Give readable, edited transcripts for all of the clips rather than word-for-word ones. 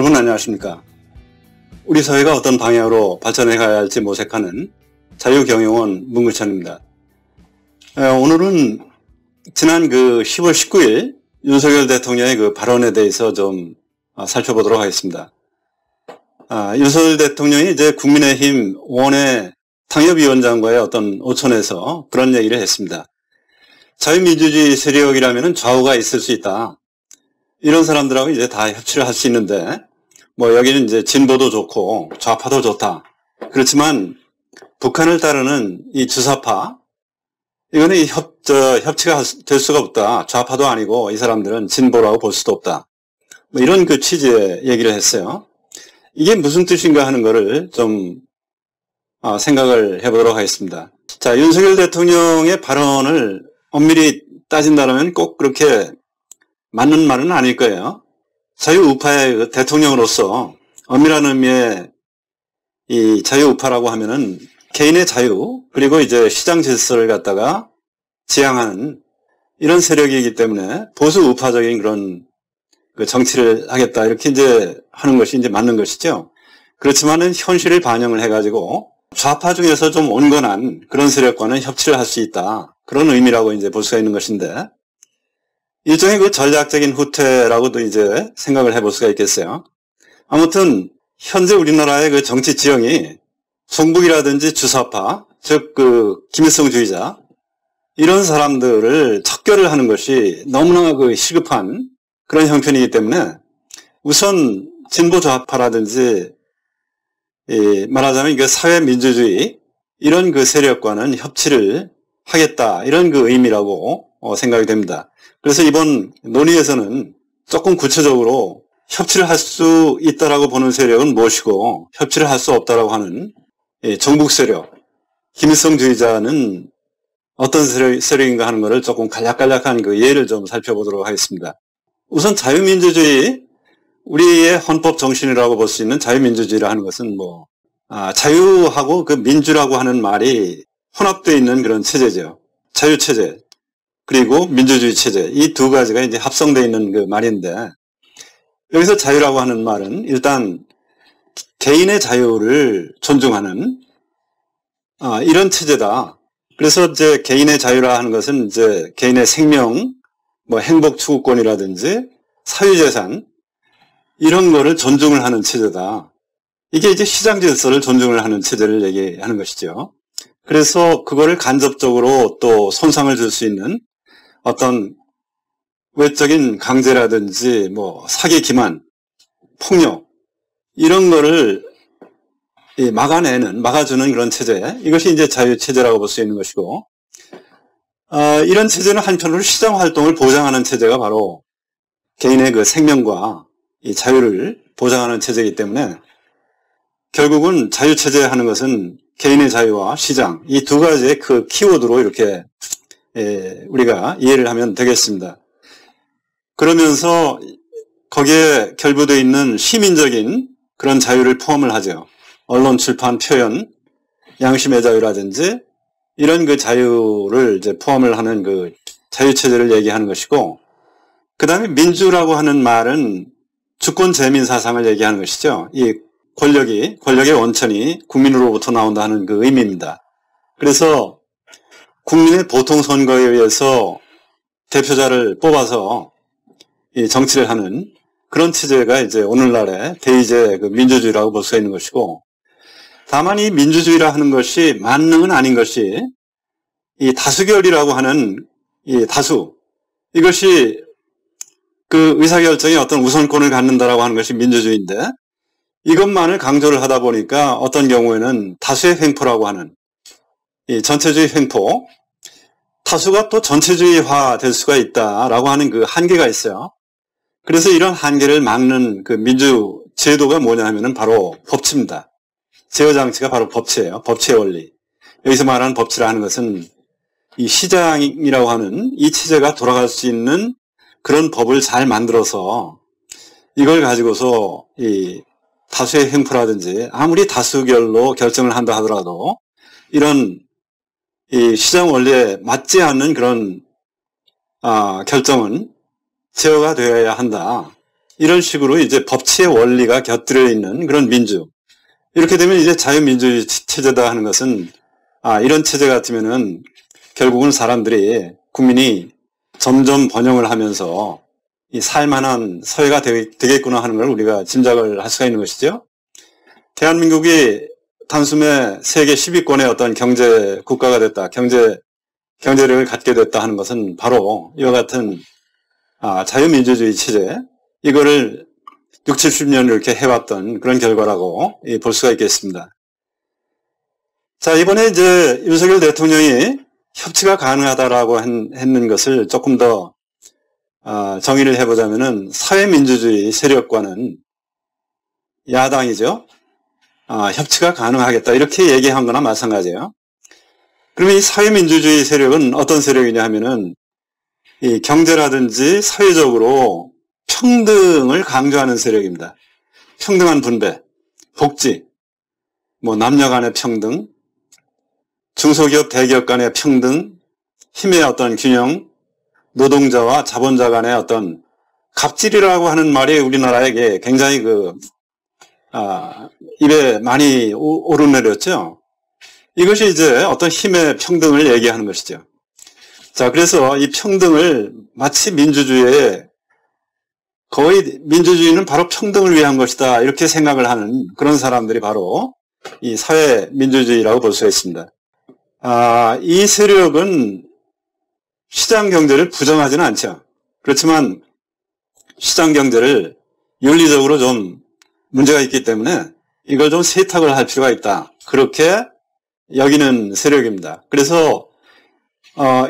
여러분 안녕하십니까? 우리 사회가 어떤 방향으로 발전해 가야 할지 모색하는 자유경영원 문구천입니다. 오늘은 지난 10월 19일 윤석열 대통령의 그 발언에 대해서 좀 살펴보도록 하겠습니다. 윤석열 대통령이 이제 국민의힘 원외 당협위원장과의 어떤 오천에서 그런 얘기를 했습니다. 자유민주주의 세력이라면 좌우가 있을 수 있다. 이런 사람들하고 이제 다 협치를 할 수 있는데, 여기는 이제 진보도 좋고 좌파도 좋다. 그렇지만 북한을 따르는 이 주사파, 이거는 협치가 될 수가 없다. 좌파도 아니고 이 사람들은 진보라고 볼 수도 없다. 이런 취지의 얘기를 했어요. 이게 무슨 뜻인가 하는 거를 좀 생각을 해보도록 하겠습니다. 자, 윤석열 대통령의 발언을 엄밀히 따진다면 꼭 그렇게 맞는 말은 아닐 거예요. 자유우파의 대통령으로서 엄밀한 의미의 이 자유우파라고 하면은 개인의 자유, 그리고 이제 시장 질서를 갖다가 지향하는 이런 세력이기 때문에 보수 우파적인 그런 정치를 하겠다. 이렇게 이제 하는 것이 이제 맞는 것이죠. 그렇지만은 현실을 반영을 해가지고 좌파 중에서 좀 온건한 그런 세력과는 협치를 할 수 있다. 그런 의미라고 이제 볼 수가 있는 것인데, 일종의 전략적인 후퇴라고도 이제 생각을 해볼 수가 있겠어요. 아무튼 현재 우리나라의 정치 지형이 종북이라든지 주사파, 즉 김일성주의자, 이런 사람들을 척결을 하는 것이 너무나 시급한 그런 형편이기 때문에 우선 진보 좌파라든지 말하자면 사회민주주의 이런 세력과는 협치를 하겠다, 이런 의미라고 생각이 됩니다. 그래서 이번 논의에서는 조금 구체적으로 협치를 할 수 있다라고 보는 세력은 무엇이고 협치를 할 수 없다라고 하는 종북 세력, 김일성주의자는 어떤 세력인가 하는 것을 조금 간략간략한 예를 좀 살펴보도록 하겠습니다. 우선 자유민주주의, 우리의 헌법 정신이라고 볼 수 있는 자유민주주의라 하는 것은 자유하고 민주라고 하는 말이 혼합되어 있는 그런 체제죠. 자유체제, 그리고 민주주의 체제, 이 두 가지가 이제 합성되어 있는 말인데, 여기서 자유라고 하는 말은 일단 개인의 자유를 존중하는 이런 체제다. 그래서 이제 개인의 자유라 하는 것은 이제 개인의 생명, 행복 추구권이라든지 사유재산, 이런 거를 존중을 하는 체제다. 이게 이제 시장 질서를 존중을 하는 체제를 얘기하는 것이죠. 그래서 그거를 간접적으로 또 손상을 줄 수 있는 어떤 외적인 강제라든지 사기 기만, 폭력, 이런 거를 막아주는 그런 체제, 이것이 이제 자유체제라고 볼 수 있는 것이고, 이런 체제는 한편으로 시장 활동을 보장하는 체제가 바로 개인의 생명과 이 자유를 보장하는 체제이기 때문에 결국은 자유체제 하는 것은 개인의 자유와 시장, 이 두 가지의 키워드로 이렇게 우리가 이해를 하면 되겠습니다. 그러면서 거기에 결부되어 있는 시민적인 그런 자유를 포함을 하죠. 언론, 출판, 표현, 양심의 자유라든지 이런 자유를 이제 포함을 하는 자유체제를 얘기하는 것이고, 그 다음에 민주라고 하는 말은 주권 재민 사상을 얘기하는 것이죠. 이 권력의 원천이 국민으로부터 나온다 하는 의미입니다. 그래서 국민의 보통 선거에 의해서 대표자를 뽑아서 이 정치를 하는 그런 체제가 이제 오늘날의 대의제 민주주의라고 볼 수가 있는 것이고, 다만 이 민주주의라 하는 것이 만능은 아닌 것이 이 다수결이라고 하는 이 다수, 이것이 의사결정에 어떤 우선권을 갖는다라고 하는 것이 민주주의인데, 이것만을 강조를 하다 보니까 어떤 경우에는 다수의 횡포라고 하는 이 전체주의 횡포, 다수가 또 전체주의화 될 수가 있다라고 하는 한계가 있어요. 그래서 이런 한계를 막는 민주 제도가 뭐냐 하면은 바로 법치입니다. 제어 장치가 바로 법치예요. 법치의 원리. 여기서 말하는 법치라 하는 것은 이 시장이라고 하는 이 체제가 돌아갈 수 있는 그런 법을 잘 만들어서 이걸 가지고서 이 다수의 횡포라든지 아무리 다수결로 결정을 한다 하더라도 이런 이 시장 원리에 맞지 않는 그런 결정은 제어가 되어야 한다. 이런 식으로 이제 법치의 원리가 곁들여 있는 그런 민주. 이렇게 되면 이제 자유민주주의 체제다 하는 것은, 이런 체제 같으면은 결국은 사람들이, 국민이 점점 번영을 하면서 이 살만한 사회가 되겠구나 하는 걸 우리가 짐작을 할 수가 있는 것이죠. 대한민국이 단숨에 세계 10위권의 어떤 경제 국가가 됐다, 경제력을 갖게 됐다 하는 것은 바로 이와 같은 자유민주주의 체제, 이거를 60, 70년 이렇게 해왔던 그런 결과라고 볼 수가 있겠습니다. 자, 이번에 이제 윤석열 대통령이 협치가 가능하다라고 했는 것을 조금 더 정의를 해보자면은, 사회민주주의 세력과는 야당이죠. 협치가 가능하겠다 이렇게 얘기한 거나 마찬가지예요. 그러면 이 사회민주주의 세력은 어떤 세력이냐 하면은, 이 경제라든지 사회적으로 평등을 강조하는 세력입니다. 평등한 분배, 복지, 남녀 간의 평등, 중소기업, 대기업 간의 평등, 힘의 어떤 균형, 노동자와 자본자 간의 어떤 갑질이라고 하는 말이 우리나라에게 굉장히 입에 많이 오르내렸죠. 이것이 이제 어떤 힘의 평등을 얘기하는 것이죠. 자, 그래서 이 평등을 마치 거의 민주주의는 바로 평등을 위한 것이다, 이렇게 생각을 하는 그런 사람들이 바로 이 사회민주주의라고 볼 수가 있습니다. 이 세력은 시장 경제를 부정하지는 않죠. 그렇지만 시장 경제를 윤리적으로 좀 문제가 있기 때문에 이걸 좀 세탁을 할 필요가 있다, 그렇게 여기는 세력입니다. 그래서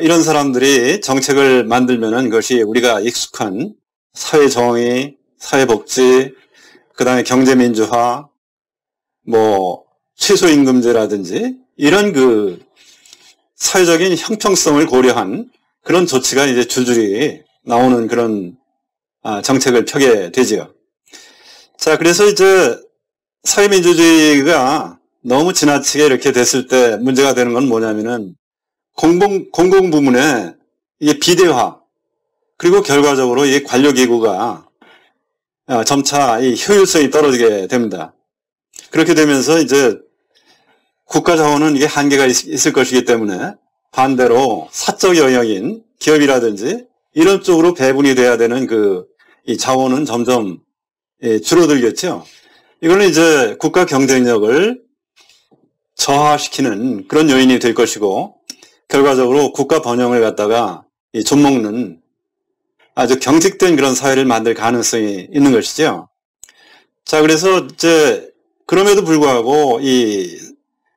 이런 사람들이 정책을 만들면은 그것이 우리가 익숙한 사회정의, 사회복지, 그 다음에 경제민주화, 최소임금제라든지 이런 사회적인 형평성을 고려한 그런 조치가 이제 줄줄이 나오는 그런 정책을 펴게 되지요. 자, 그래서 이제 사회민주주의가 너무 지나치게 이렇게 됐을 때 문제가 되는 건 뭐냐면은, 공공부문의 이게 비대화, 그리고 결과적으로 이 관료기구가 점차 이 효율성이 떨어지게 됩니다. 그렇게 되면서 이제 국가 자원은 이게 한계가 있을 것이기 때문에 반대로 사적 영역인 기업이라든지 이런 쪽으로 배분이 돼야 되는 이 자원은 점점 줄어들겠죠. 이거는 이제 국가 경쟁력을 저하시키는 그런 요인이 될 것이고, 결과적으로 국가 번영을 갖다가 좀먹는 아주 경직된 그런 사회를 만들 가능성이 있는 것이죠. 자, 그래서 이제 그럼에도 불구하고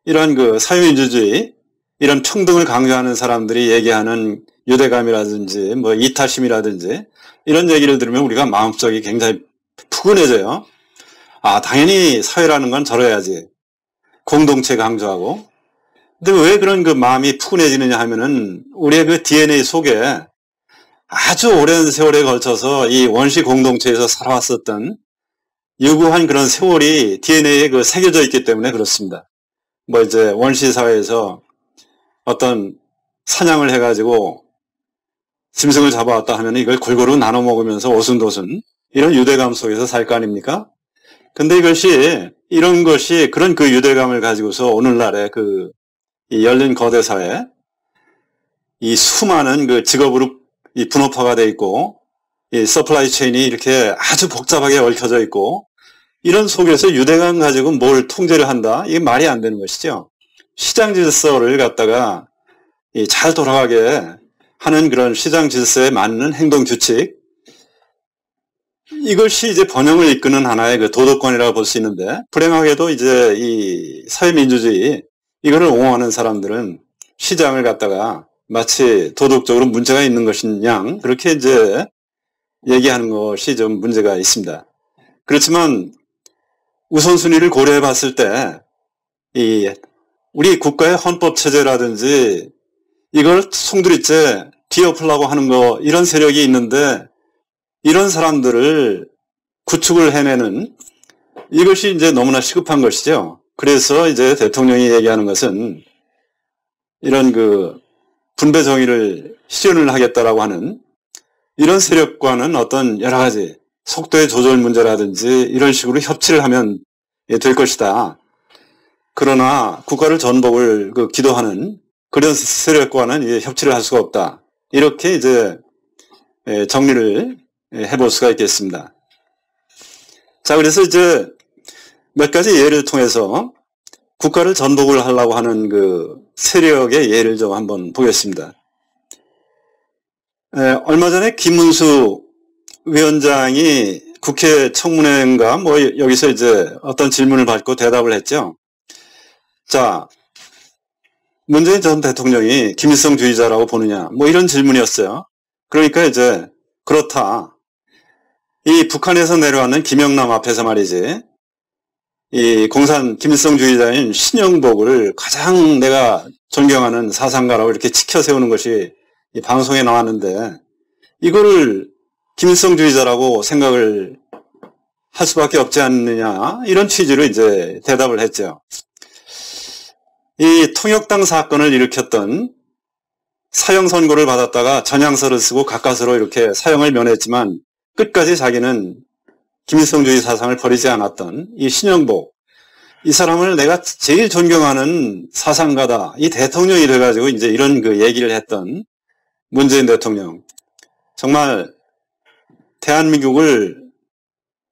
이런 사회민주주의, 이런 평등을 강조하는 사람들이 얘기하는 유대감이라든지 이타심이라든지 이런 얘기를 들으면 우리가 마음속이 굉장히 푸근해져요. 당연히 사회라는 건 저래야지, 공동체 강조하고. 근데 왜 그런 마음이 푸근해지느냐 하면은, 우리의 DNA 속에 아주 오랜 세월에 걸쳐서 이 원시 공동체에서 살아왔었던 유구한 그런 세월이 DNA에 새겨져 있기 때문에 그렇습니다. 이제 원시 사회에서 어떤 사냥을 해가지고 짐승을 잡아왔다 하면 이걸 골고루 나눠 먹으면서 오순도순 이런 유대감 속에서 살 거 아닙니까? 근데 이런 것이 그런 유대감을 가지고서 오늘날의 이 열린 거대 사회, 이 수많은 직업으로 이 분업화가 돼 있고, 이 서플라이 체인이 이렇게 아주 복잡하게 얽혀져 있고, 이런 속에서 유대감 가지고 뭘 통제를 한다? 이게 말이 안 되는 것이죠. 시장 질서를 갖다가 잘 돌아가게 하는 그런 시장 질서에 맞는 행동 규칙, 이것이 이제 번영을 이끄는 하나의 도덕권이라고 볼 수 있는데, 불행하게도 이제 이 사회민주주의, 이거를 옹호하는 사람들은 시장을 갖다가 마치 도덕적으로 문제가 있는 것인 양 그렇게 이제 얘기하는 것이 좀 문제가 있습니다. 그렇지만 우선순위를 고려해 봤을 때 우리 국가의 헌법 체제라든지 이걸 송두리째 뒤엎으려고 하는 이런 세력이 있는데, 이런 사람들을 구축을 해내는 이것이 이제 너무나 시급한 것이죠. 그래서 이제 대통령이 얘기하는 것은 이런 분배 정의를 실현을 하겠다라고 하는 이런 세력과는 어떤 여러 가지 속도의 조절 문제라든지 이런 식으로 협치를 하면 될 것이다. 그러나 국가를 전복을 기도하는 그런 세력과는 이제 협치를 할 수가 없다. 이렇게 이제 정리를 해볼 수가 있겠습니다. 자, 그래서 이제 몇 가지 예를 통해서 국가를 전복을 하려고 하는 그 세력의 예를 좀 한번 보겠습니다. 얼마 전에 김문수 위원장이 국회 청문회인가 뭐 여기서 이제 어떤 질문을 받고 대답을 했죠. 자, 문재인 전 대통령이 김일성주의자라고 보느냐 뭐 이런 질문이었어요. 그러니까 이제 그렇다. 이 북한에서 내려왔는 김영남 앞에서 말이지 이 공산 김일성주의자인 신영복을 가장 내가 존경하는 사상가라고 이렇게 치켜 세우는 것이 이 방송에 나왔는데 이거를 김일성주의자라고 생각을 할 수밖에 없지 않느냐 이런 취지로 이제 대답을 했죠. 이 통역당 사건을 일으켰던 사형 선고를 받았다가 전향서를 쓰고 가까스로 이렇게 사형을 면했지만 끝까지 자기는 김일성주의 사상을 버리지 않았던 이 신영복, 이 사람을 내가 제일 존경하는 사상가다. 이 대통령이 돼가지고 이제 이런 그 얘기를 했던 문재인 대통령. 정말 대한민국을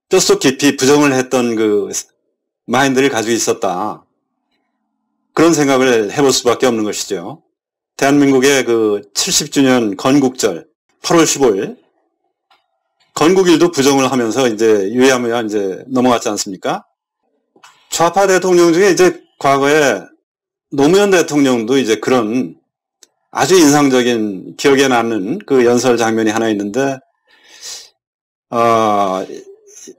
뼛속 깊이 부정을 했던 그 마인드를 가지고 있었다. 그런 생각을 해볼 수밖에 없는 것이죠. 대한민국의 그 70주년 건국절 8월 15일 건국일도 부정을 하면서 이제 유야무야 이제 넘어갔지 않습니까? 좌파 대통령 중에 이제 과거에 노무현 대통령도 이제 그런 아주 인상적인 기억에 남는 그 연설 장면이 하나 있는데,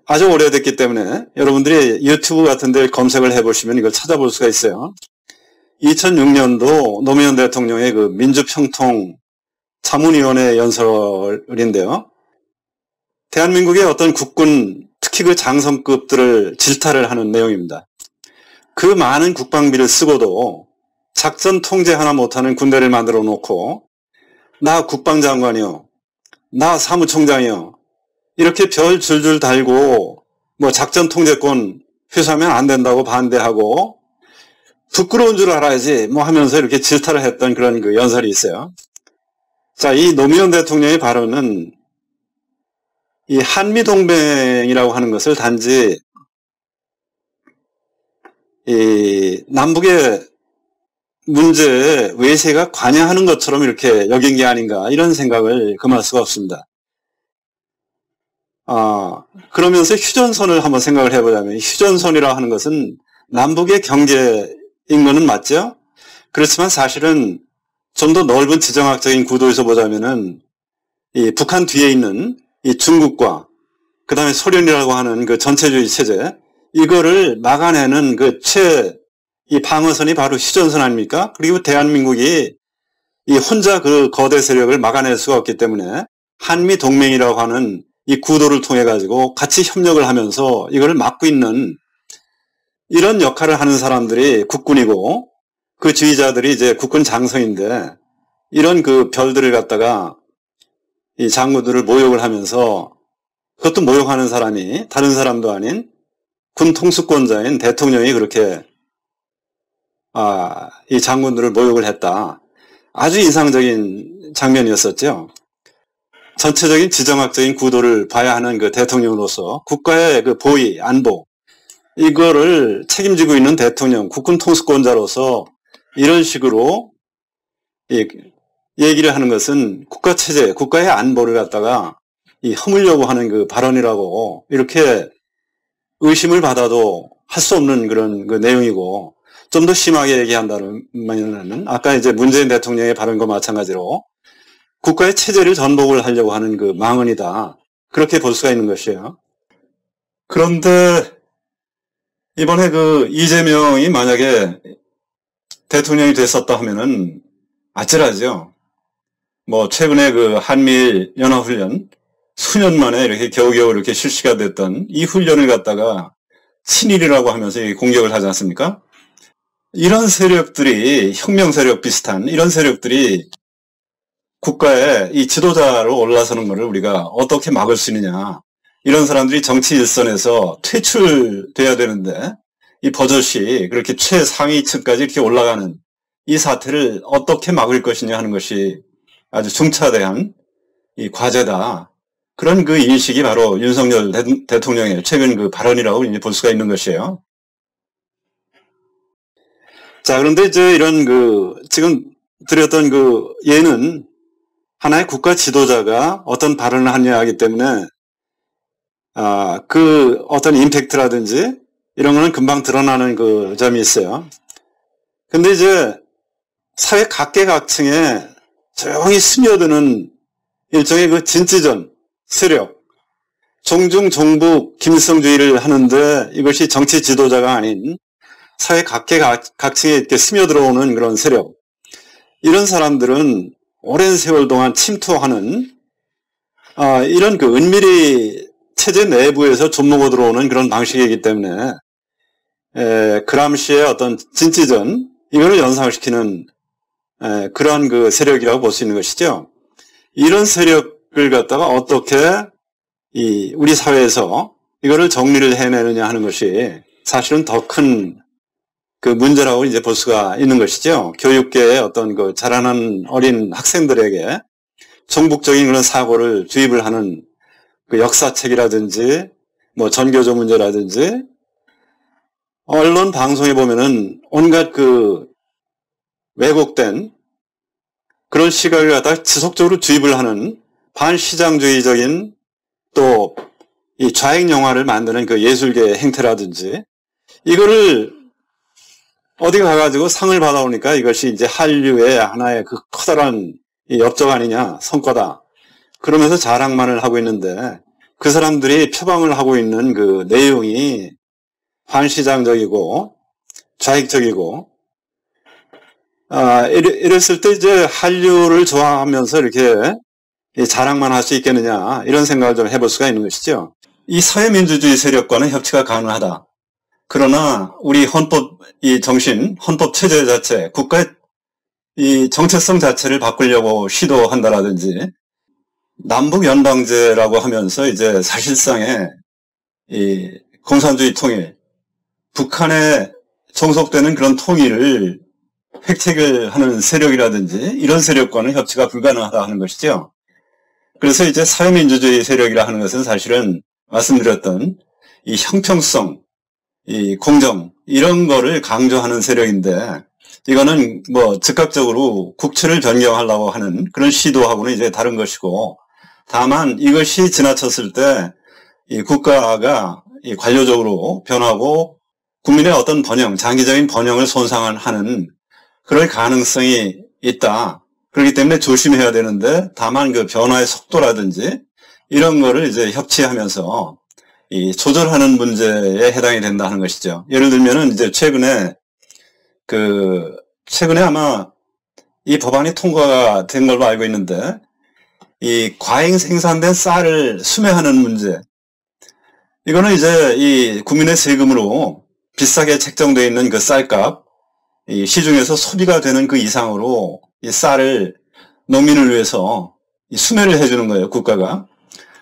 아주 오래됐기 때문에 여러분들이 유튜브 같은 데 검색을 해보시면 이걸 찾아볼 수가 있어요. 2006년도 노무현 대통령의 그 민주평통 자문위원회 연설인데요. 대한민국의 어떤 국군, 특히 그 장성급들을 질타를 하는 내용입니다. 그 많은 국방비를 쓰고도 작전 통제 하나 못하는 군대를 만들어 놓고 나 국방장관이요, 나 사무총장이요, 이렇게 별 줄줄 달고 뭐 작전 통제권 회수하면 안 된다고 반대하고 부끄러운 줄 알아야지 뭐 하면서 이렇게 질타를 했던 그런 그 연설이 있어요. 자, 이 노무현 대통령의 발언은 이 한미동맹이라고 하는 것을 단지 이 남북의 문제에 외세가 관여하는 것처럼 이렇게 여긴 게 아닌가 이런 생각을 금할 수가 없습니다. 그러면서 휴전선을 한번 생각을 해보자면 휴전선이라 하는 것은 남북의 경계인 거는 맞죠? 그렇지만 사실은 좀 더 넓은 지정학적인 구도에서 보자면은 이 북한 뒤에 있는 이 중국과 그 다음에 소련이라고 하는 그 전체주의 체제, 이거를 막아내는 그 이 방어선이 바로 휴전선 아닙니까? 그리고 대한민국이 이 혼자 그 거대 세력을 막아낼 수가 없기 때문에 한미 동맹이라고 하는 이 구도를 통해 가지고 같이 협력을 하면서 이걸 막고 있는 이런 역할을 하는 사람들이 국군이고 그 지휘자들이 이제 국군 장성인데 이런 그 별들을 갖다가 이 장군들을 모욕을 하면서 그것도 모욕하는 사람이 다른 사람도 아닌 군 통수권자인 대통령이 그렇게 이 장군들을 모욕을 했다. 아주 인상적인 장면이었었죠. 전체적인 지정학적인 구도를 봐야 하는 그 대통령으로서 국가의 그 보위, 안보, 이거를 책임지고 있는 대통령, 국군 통수권자로서 이런 식으로 얘기를 하는 것은 국가 체제, 국가의 안보를 갖다가 허물려고 하는 그 발언이라고 이렇게 의심을 받아도 할 수 없는 그런 그 내용이고, 좀 더 심하게 얘기한다면은 아까 이제 문재인 대통령의 발언과 마찬가지로 국가의 체제를 전복을 하려고 하는 그 망언이다. 그렇게 볼 수가 있는 것이에요. 그런데 이번에 그 이재명이 만약에 대통령이 됐었다 하면은 아찔하죠. 뭐 최근에 그 한미일 연합훈련 수년 만에 이렇게 겨우겨우 이렇게 실시가 됐던 이 훈련을 갖다가 친일이라고 하면서 공격을 하지 않습니까? 이런 세력들이, 혁명 세력 비슷한 이런 세력들이 국가의 이 지도자로 올라서는 것을 우리가 어떻게 막을 수 있느냐, 이런 사람들이 정치 일선에서 퇴출돼야 되는데 이 버젓이 그렇게 최상위층까지 이렇게 올라가는 이 사태를 어떻게 막을 것이냐 하는 것이 아주 중차대한 이 과제다. 그런 그 인식이 바로 윤석열 대통령의 최근 그 발언이라고 이제 볼 수가 있는 것이에요. 자, 그런데 이제 이런 지금 드렸던 예는 하나의 국가 지도자가 어떤 발언을 하느냐 하기 때문에, 어떤 임팩트라든지 이런 거는 금방 드러나는 점이 있어요. 근데 이제 사회 각계각층에 조용히 스며드는 일종의 진취전 세력, 종중 종북 김일성주의를 하는데 이것이 정치 지도자가 아닌 사회 각계각층에 이렇게 스며들어오는 그런 세력, 이런 사람들은 오랜 세월 동안 침투하는 이런 은밀히 체제 내부에서 좀먹어 들어오는 그런 방식이기 때문에 그람시의 어떤 진취전, 이거를 연상을 시키는 그런 세력이라고 볼 수 있는 것이죠. 이런 세력을 갖다가 어떻게 우리 사회에서 이거를 정리를 해내느냐 하는 것이 사실은 더 큰 문제라고 이제 볼 수가 있는 것이죠. 교육계의 어떤 자라는 어린 학생들에게 종북적인 그런 사고를 주입을 하는 역사책이라든지 뭐 전교조 문제라든지 언론 방송에 보면은 온갖 왜곡된 그런 시각을 갖다가 지속적으로 주입을 하는 반시장주의적인 또 이 좌익 영화를 만드는 예술계의 행태라든지, 이거를 어디 가가지고 상을 받아오니까 이것이 이제 한류의 하나의 커다란 업적 아니냐, 성과다. 그러면서 자랑만을 하고 있는데 그 사람들이 표방을 하고 있는 내용이 반시장적이고 좌익적이고, 이랬을 때 이제 한류를 좋아하면서 이렇게 자랑만 할 수 있겠느냐, 이런 생각을 좀 해볼 수가 있는 것이죠. 이 사회민주주의 세력과는 협치가 가능하다. 그러나 우리 헌법 헌법 체제 자체, 국가의 이 정체성 자체를 바꾸려고 시도한다라든지, 남북 연방제라고 하면서 이제 사실상의 이 공산주의 통일, 북한에 종속되는 그런 통일을 획책을 하는 세력이라든지 이런 세력과는 협치가 불가능하다 하는 것이죠. 그래서 이제 사회민주주의 세력이라 하는 것은 사실은 말씀드렸던 이 형평성, 이 공정, 이런 거를 강조하는 세력인데, 이거는 뭐 즉각적으로 국채를 변경하려고 하는 그런 시도하고는 이제 다른 것이고, 다만 이것이 지나쳤을 때 이 국가가 이 관료적으로 변하고 국민의 어떤 번영, 장기적인 번영을 손상하는 그럴 가능성이 있다. 그렇기 때문에 조심해야 되는데, 다만 변화의 속도라든지 이런 거를 이제 협치하면서 이 조절하는 문제에 해당이 된다 하는 것이죠. 예를 들면은 이제 최근에 아마 이 법안이 통과가 된 걸로 알고 있는데, 이 과잉 생산된 쌀을 수매하는 문제. 이거는 이제 이 국민의 세금으로 비싸게 책정되어 있는 쌀값, 이 시중에서 소비가 되는 이상으로 이 쌀을 농민을 위해서 수매를 해주는 거예요, 국가가.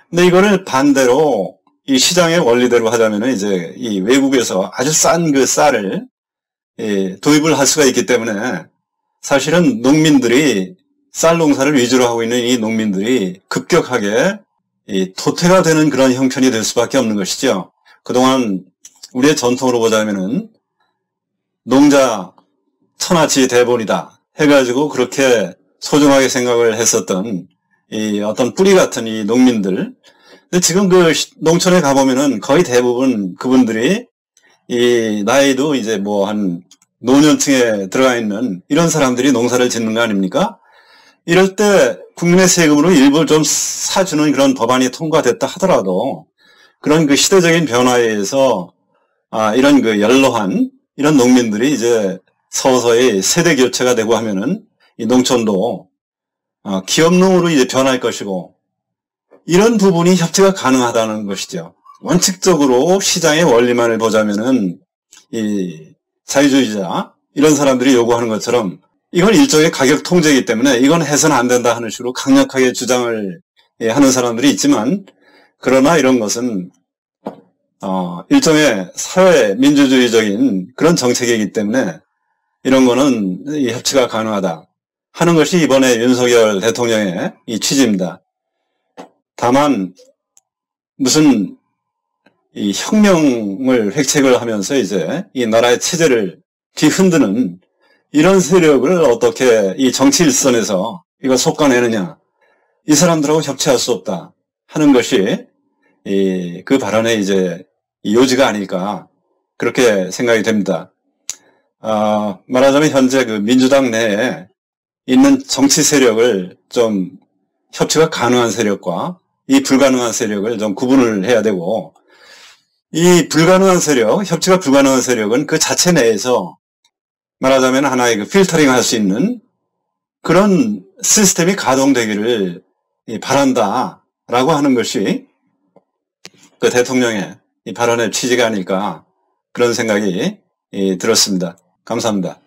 근데 이거를 반대로 이 시장의 원리대로 하자면은 이제 이 외국에서 아주 싼 쌀을 도입을 할 수가 있기 때문에, 사실은 농민들이 쌀 농사를 위주로 하고 있는 이 농민들이 급격하게 도태가 되는 그런 형편이 될 수밖에 없는 것이죠. 그동안 우리의 전통으로 보자면은 농자 천하지 대본이다 해가지고 그렇게 소중하게 생각을 했었던 이 어떤 뿌리 같은 이 농민들. 근데 지금 농촌에 가보면은 거의 대부분 그분들이 이 나이도 이제 뭐 한 노년층에 들어가 있는 이런 사람들이 농사를 짓는 거 아닙니까? 이럴 때 국민의 세금으로 일부 좀 사주는 그런 법안이 통과됐다 하더라도, 그런 시대적인 변화에 의해서 이런 연로한 이런 농민들이 이제 서서히 세대 교체가 되고 하면은 이 농촌도 기업농으로 이제 변할 것이고, 이런 부분이 협치가 가능하다는 것이죠. 원칙적으로 시장의 원리만을 보자면은 이 자유주의자 이런 사람들이 요구하는 것처럼 이건 일종의 가격 통제이기 때문에 이건 해서는 안 된다 하는 식으로 강력하게 주장을 하는 사람들이 있지만, 그러나 이런 것은 일종의 사회 민주주의적인 그런 정책이기 때문에 이런 거는 이 협치가 가능하다 하는 것이 이번에 윤석열 대통령의 이 취지입니다. 다만 무슨 이 혁명을 획책을 하면서 이제 이 나라의 체제를 뒤흔드는 이런 세력을 어떻게 이 정치 일선에서 이걸 속아내느냐, 이 사람들하고 협치할 수 없다 하는 것이 그 발언의 이제 요지가 아닐까 그렇게 생각이 됩니다. 말하자면 현재 그 민주당 내에 있는 정치 세력을 좀 협치가 가능한 세력과 이 불가능한 세력을 좀 구분을 해야 되고, 이 불가능한 세력, 협치가 불가능한 세력은 그 자체 내에서 말하자면 하나의 그 필터링 할 수 있는 그런 시스템이 가동되기를 바란다라고 하는 것이 그 대통령의 이 발언의 취지가 아닐까 그런 생각이 들었습니다. 감사합니다.